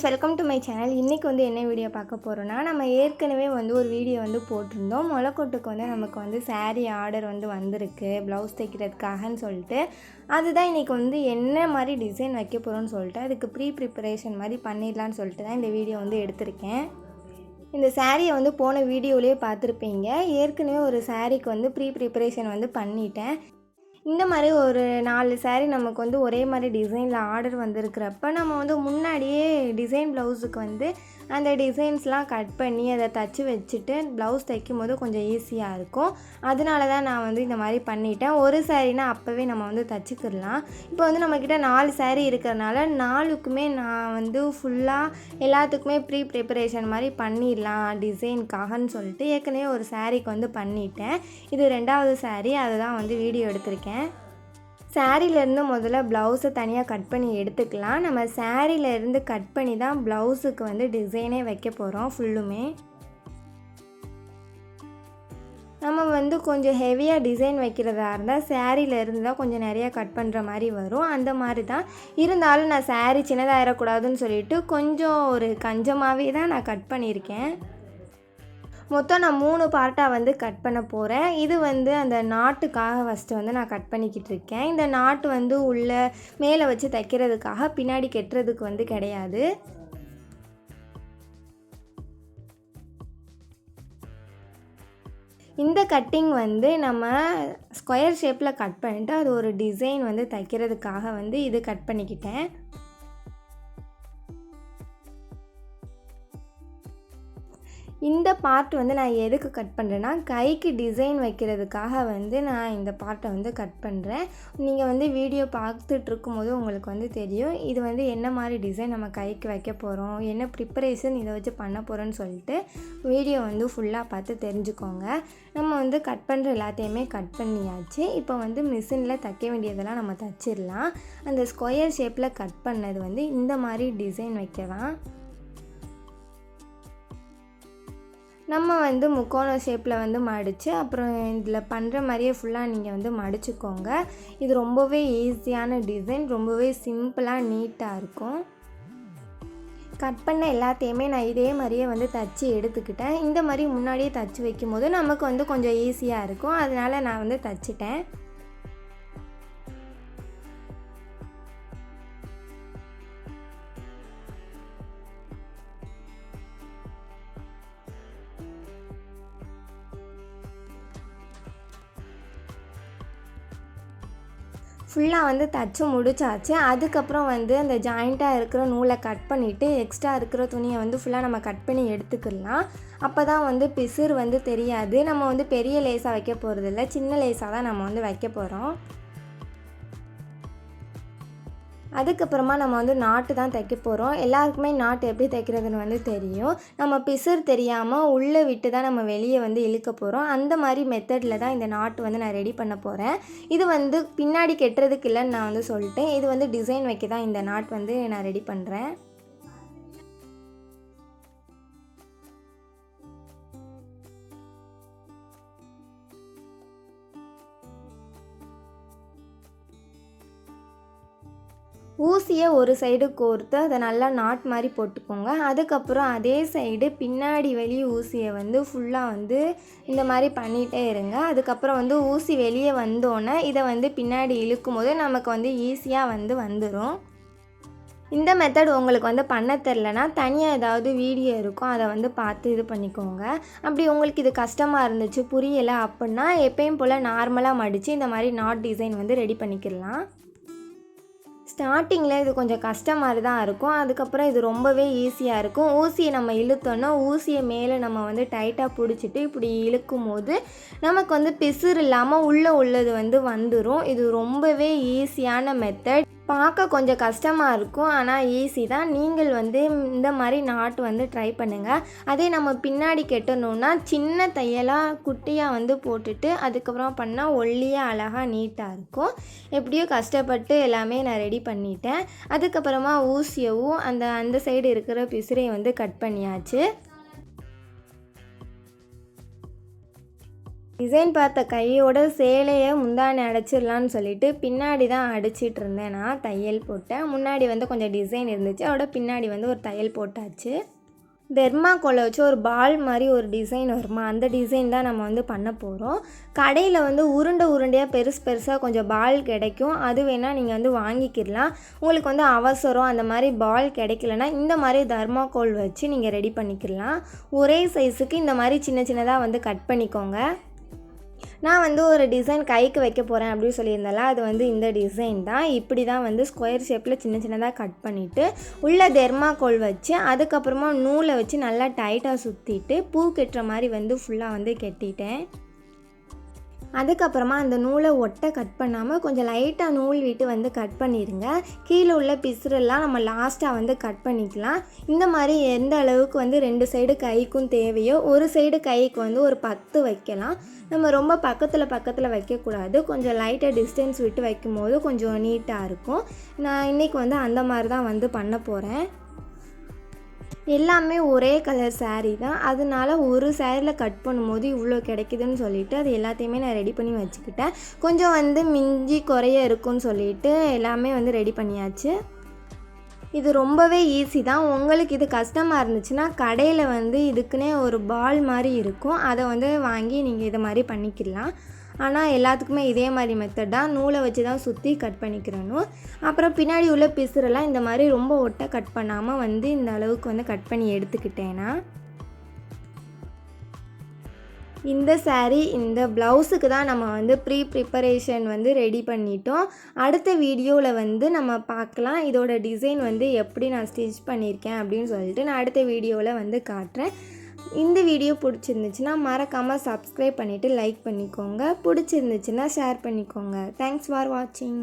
Welcome to my channel. இன்றைக்கி என்ன video பார்க்க போகிறோன்னா, நம்ம ஏற்கனவே ஒரு வீடியோ போட்டிருந்தோம். மொளைக்கொட்டுக்கு நமக்கு சாரீ ஆர்டர் வந்திருக்கு ப்ளவுஸ் தைக்கிறதுக்காகன்னு சொல்லிட்டு. அதுதான் இன்றைக்கி என்ன மாதிரி டிசைன் வைக்க போகிறோன்னு சொல்லிட்டு அதுக்கு ப்ரிப்பரேஷன் மாதிரி பண்ணிடலான்னு சொல்லிட்டு தான் இந்த வீடியோ எடுத்திருக்கேன். இந்த சாரியை போன வீடியோலேயே பார்த்துருப்பீங்க. ஏற்கனவே ஒரு சாரீக்கு ப்ரிப்பரேஷன் பண்ணிட்டேன். இந்த மாதிரி ஒரு 4 சாரீ நமக்கு ஒரே மாதிரி டிசைனில் ஆர்டர் வந்திருக்கிறப்ப நம்ம முன்னாடியே டிசைன் ப்ளவுஸுக்கு அந்த டிசைன்ஸ்லாம் கட் பண்ணி அதை தச்சு வச்சுட்டு ப்ளவுஸ் தைக்கும் போது கொஞ்சம் ஈஸியாக இருக்கும். அதனால தான் நான் இந்த மாதிரி பண்ணிட்டேன். ஒரு சாரீனா அப்போவே நம்ம தச்சுக்கிடலாம். இப்போ நம்மக்கிட்ட 4 சாரீ இருக்கிறனால 4க்குமே நான் ஃபுல்லாக எல்லாத்துக்குமே ப்ரிப்பரேஷன் மாதிரி பண்ணிடலாம் டிசைனுக்காகன்னு சொல்லிட்டு ஏற்கனவே ஒரு சாரீக்கு பண்ணிட்டேன். இது 2வது சாரீ. அதை தான் வீடியோ எடுத்திருக்கேன். சாரீலேருந்து முதல்ல ப்ளவுஸை தனியாக கட் பண்ணி எடுத்துக்கலாம். நம்ம சாரீலேருந்து கட் பண்ணி தான் ப்ளவுஸுக்கு டிசைனே வைக்க போகிறோம். ஃபுல்லுமே நம்ம கொஞ்சம் ஹெவியாக டிசைன் வைக்கிறதா இருந்தால் சாரீலேருந்து தான் கொஞ்சம் நிறையா கட் பண்ணுற மாதிரி வரும். அந்த மாதிரி தான் இருந்தாலும் நான் சாரீ சின்னதாகிடக்கூடாதுன்னு சொல்லிவிட்டு கொஞ்சம் ஒரு கஞ்சமாகவே தான் நான் கட் பண்ணியிருக்கேன். மொத்தம் நான் 3 பார்ட்டாக கட் பண்ண போகிறேன். இது அந்த நாட்டுக்காக ஃபஸ்ட்டு நான் கட் பண்ணிக்கிட்டு இருக்கேன். இந்த நாட்டு உள்ளே மேலே வச்சு தைக்கிறதுக்காக, பின்னாடி கெட்டுறதுக்கு கிடையாது. இந்த கட்டிங் நம்ம ஸ்கொயர் ஷேப்பில் கட் பண்ணிவிட்டு அது ஒரு டிசைன் தைக்கிறதுக்காக இது கட் பண்ணிக்கிட்டேன். இந்த பார்ட் நான் எதுக்கு கட் பண்ணுறேன்னா, கைக்கு டிசைன் வைக்கிறதுக்காக நான் இந்த பார்ட்டை கட் பண்ணுறேன். நீங்கள் வீடியோ பார்த்துட்ருக்கும் போது உங்களுக்கு தெரியும். இது என்ன மாதிரி டிசைன் நம்ம கைக்கு வைக்க போகிறோம், என்ன ப்ரிப்பரேஷன் இதை வச்சு பண்ண போகிறோன்னு சொல்லிட்டு வீடியோ ஃபுல்லாக பார்த்து தெரிஞ்சுக்கோங்க. நம்ம கட் பண்ணுற எல்லாத்தையுமே கட் பண்ணியாச்சு. இப்போ மிஷினில் தைக்க வேண்டியதெல்லாம் நம்ம தைச்சிடலாம். அந்த ஸ்கொயர் ஷேப்பில் கட் பண்ணது இந்த மாதிரி டிசைன் வைக்கலாம். நம்ம முக்கோண ஷேப்பில் மடித்து அப்புறம் இதில் பண்ணுற மாதிரியே ஃபுல்லாக நீங்கள் மடிச்சுக்கோங்க. இது ரொம்பவே ஈஸியான டிசைன், ரொம்பவே சிம்பிளாக நீட்டாக இருக்கும். கட் பண்ண எல்லாத்தையுமே நான் இதே மாதிரியே தச்சு எடுத்துக்கிட்டேன். இந்த மாதிரி முன்னாடியே தச்சு வைக்கும் போது நமக்கு கொஞ்சம் ஈஸியாக இருக்கும். அதனால் நான் தச்சிட்டேன். ஃபுல்லாக தச்சு முடிச்சாச்சு. அதுக்கப்புறம் அந்த ஜாயிண்ட்டாக இருக்கிற நூலை கட் பண்ணிவிட்டு எக்ஸ்ட்ரா இருக்கிற துணியை ஃபுல்லாக நம்ம கட் பண்ணி எடுத்துக்கலாம். அப்போ தான் பிசுறு தெரியாது. நம்ம பெரிய லேஸாக வைக்க போகிறதில்ல, சின்ன லேஸாக தான் நம்ம வைக்க போகிறோம். அதுக்கப்புறமா நம்ம நாட்டு தான் தைக்க போகிறோம். எல்லாருக்குமே நாட்டு எப்படி தைக்கிறதுன்னு தெரியும். நம்ம பிசுறு தெரியாமல் உள்ளே விட்டு தான் நம்ம வெளியே இழுக்க போகிறோம். அந்த மாதிரி மெத்தடில் தான் இந்த நாட்டு நான் ரெடி பண்ண போகிறேன். இது பின்னாடி கெட்டுறதுக்கு இல்லைன்னு நான் சொல்லிட்டேன். இது டிசைன் வைக்க தான் இந்த நாட்டு நான் ரெடி பண்ணுறேன். ஊசியை ஒரு சைடு கோர்த்து அதை நல்லா நாட் மாதிரி போட்டுக்கோங்க. அதுக்கப்புறம் அதே சைடு பின்னாடி வெளியே ஊசியை ஃபுல்லாக இந்த மாதிரி பண்ணிகிட்டே இருங்க. அதுக்கப்புறம் ஊசி வெளியே வந்தோன்னே இதை பின்னாடி இழுக்கும் போது நமக்கு ஈஸியாக வந்துடும். இந்த மெத்தட் உங்களுக்கு பண்ண தெரிலனா தனியாக ஏதாவது வீடியோ இருக்கும், அதை பார்த்து இது பண்ணிக்கோங்க. அப்படி உங்களுக்கு இது கஷ்டமாக இருந்துச்சு, புரியலை அப்படின்னா எப்பயும் போல் நார்மலாக மடித்து இந்த மாதிரி நாட் டிசைன் ரெடி பண்ணிக்கிடலாம். ஸ்டார்டிங்கில் இது கொஞ்சம் கஷ்டமாக தான் இருக்கும். அதுக்கப்புறம் இது ரொம்பவே ஈஸியாக இருக்கும். ஊசியை நம்ம இழுத்தோன்னா ஊசியை மேலே நம்ம டைட்டாக பிடிச்சிட்டு இப்படி இழுக்கும் போது நமக்கு பிசுறு இல்லாமல் உள்ளது வந்துடும். இது ரொம்பவே ஈஸியான மெத்தட். பார்க்க கொஞ்சம் கஷ்டமாக இருக்கும், ஆனால் ஈஸி தான். நீங்கள் இந்த மாதிரி நாட்டு ட்ரை பண்ணுங்கள். அதே நம்ம பின்னாடி கெட்டணுன்னா சின்ன தையலாக குட்டியாக போட்டுட்டு அதுக்கப்புறம் பண்ணால் ஒல்லியாக அழகாக நீட்டாக இருக்கும். எப்படியோ கஷ்டப்பட்டு எல்லாமே நான் ரெடி பண்ணிட்டேன். அதுக்கப்புறமா ஊசியவும் அந்த சைடு இருக்கிற பிசுரையும் கட் பண்ணியாச்சு. டிசைன் பார்த்த கையோட சேலையை முந்தானி அடைச்சிடலான்னு சொல்லிட்டு பின்னாடி தான் அடிச்சிட்டு இருந்தேன். நான் தையல் போட்டேன். முன்னாடி வந்து கொஞ்சம் டிசைன் இருந்துச்சு, அதோட பின்னாடி வந்து ஒரு தையல் போட்டாச்சு. தெர்மாக்கோலை வச்சு ஒரு பால் மாதிரி ஒரு டிசைன் வருமா, அந்த டிசைன் தான் நம்ம வந்து பண்ண போகிறோம். கடையில் வந்து உருண்டையாக பெருசாக கொஞ்சம் பால் கிடைக்கும், அது வேணால் நீங்கள் வந்து வாங்கிக்கிடலாம். உங்களுக்கு வந்து அவசரம் அந்த மாதிரி பால் கிடைக்கலன்னா இந்த மாதிரி தெர்மாக்கோல் வச்சு நீங்கள் ரெடி பண்ணிக்கிடலாம். ஒரே சைஸுக்கு இந்த மாதிரி சின்னதாக வந்து கட் பண்ணிக்கோங்க. நான் வந்து ஒரு டிசைன் கைக்கு வைக்க போகிறேன் அப்படின்னு சொல்லியிருந்தால, அது வந்து இந்த டிசைன் தான். இப்படி தான் வந்து ஸ்கொயர் ஷேப்பில் சின்னதாக கட் பண்ணிவிட்டு உள்ளே தெர்மாக்கோல் வச்சு அதுக்கப்புறமா நூலை வச்சு நல்லா டைட்டாக சுற்றிட்டு பூ கட்டுற மாதிரி வந்து ஃபுல்லாக வந்து கட்டிட்டேன். அதுக்கப்புறமா அந்த நூலை ஒட்டை கட் பண்ணாமல் கொஞ்சம் லைட்டாக நூல் விட்டு வந்து கட் பண்ணிடுங்க. கீழே உள்ள பிசுறெல்லாம் நம்ம லாஸ்ட்டாக வந்து கட் பண்ணிக்கலாம். இந்த மாதிரி எந்த அளவுக்கு வந்து 2 சைடு கைக்கும் தேவையோ, ஒரு சைடு கைக்கு வந்து ஒரு 10 வைக்கலாம். நம்ம ரொம்ப பக்கத்தில் வைக்கக்கூடாது, கொஞ்சம் லைட்டாக டிஸ்டன்ஸ் விட்டு வைக்கும்போது கொஞ்சம் நீட்டாக இருக்கும். நான் இன்றைக்கி வந்து அந்த மாதிரி தான் வந்து பண்ண போகிறேன். எல்லாமே ஒரே கலர் சாரீ தான், அதனால ஒரு சாரியில் கட் பண்ணும்போது இவ்வளோ கிடைக்குதுன்னு சொல்லிவிட்டு அது எல்லாத்தையுமே நான் ரெடி பண்ணி வச்சுக்கிட்டேன். கொஞ்சம் வந்து மிஞ்சி குறைய இருக்குன்னு சொல்லிவிட்டு எல்லாமே வந்து ரெடி பண்ணியாச்சு. இது ரொம்பவே ஈஸி தான். உங்களுக்கு இது கஷ்டமாக இருந்துச்சுன்னா கடையில் வந்து இதுக்குன்னே ஒரு பால் மாதிரி இருக்கும், அதை வந்து வாங்கி நீங்கள் இதை மாதிரி பண்ணிக்கலாம். ஆனால் எல்லாத்துக்குமே இதே மாதிரி மெத்தட் தான், நூலை வச்சு தான் சுற்றி கட் பண்ணிக்கிறணும். அப்புறம் பின்னாடி உள்ள பிசுரெல்லாம் இந்த மாதிரி ரொம்ப ஒட்டை கட் பண்ணாமல் வந்து இந்த அளவுக்கு வந்து கட் பண்ணி எடுத்துக்கிட்டேன்னா, இந்த சாரீ இந்த ப்ளவுஸுக்கு தான் நம்ம வந்து ப்ரிப்பரேஷன் வந்து ரெடி பண்ணிட்டோம். அடுத்த வீடியோவில் வந்து நம்ம பார்க்கலாம் இதோட டிசைன் வந்து எப்படி நான் ஸ்டிச் பண்ணியிருக்கேன் அப்படின்னு சொல்லிட்டு நான் அடுத்த வீடியோவில் வந்து காட்டுறேன். இந்த வீடியோ பிடிச்சிருந்துச்சுன்னா மறக்காமல் சப்ஸ்கிரைப் பண்ணிவிட்டு லைக் பண்ணிக்கோங்க. பிடிச்சிருந்துச்சுன்னா ஷேர் பண்ணிக்கோங்க. தேங்க்ஸ் ஃபார் வாட்சிங்.